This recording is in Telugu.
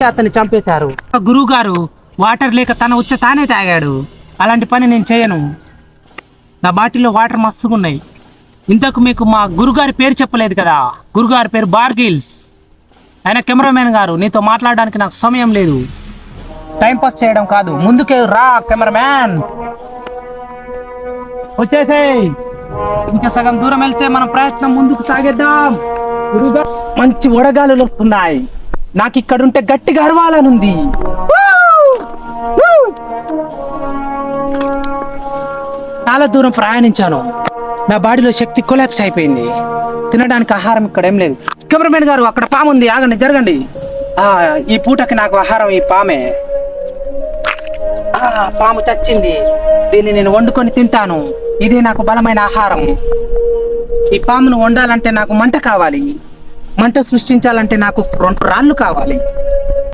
అతన్ని చంపేశారు. గురువు గారు వాటర్ లేక తన ఉచ్చ తానే తాగాడు. అలాంటి పని నేను చేయను. నా బాటిల్లో వాటర్ మస్తుగా ఉన్నాయి. ఇంతకు మీకు మా గురుగారి పేరు చెప్పలేదు కదా. గురుగారి పేరు బార్గిల్స్. ఆయన కెమెరామెన్ గారు, నీతో మాట్లాడడానికి నాకు సమయం లేదు. టైంపాస్ చేయడం కాదు, ముందుకే రా కెమెరామ్యాన్, వచ్చేసేయ్. ఇంకా సగం దూరం వెళ్తే మన ప్రయత్నం ముందుకు సాగేద్దాం. గురుగారు, మంచి వడగాలులు వస్తున్నాయి. నాకు ఇక్కడుంటే గట్టిగా అరవాలనుంది. చాలా దూరం ప్రయాణించాను. నా బాడీలో శక్తి కొలాప్స్ అయిపోయింది. తినడానికి ఆహారం ఇక్కడ ఏం లేదు. కెమెరామెన్ గారు, అక్కడ పాము ఉంది, ఆగండి, జరగండి. ఈ పూటకి నాకు ఆహారం ఈ పామే. పాము చచ్చింది. దీన్ని నేను వండుకొని తింటాను. ఇదే నాకు బలమైన ఆహారం. ఈ పామును వండాలంటే నాకు మంట కావాలి. మంట సృష్టించాలంటే నాకు 2 రాళ్ళు కావాలి.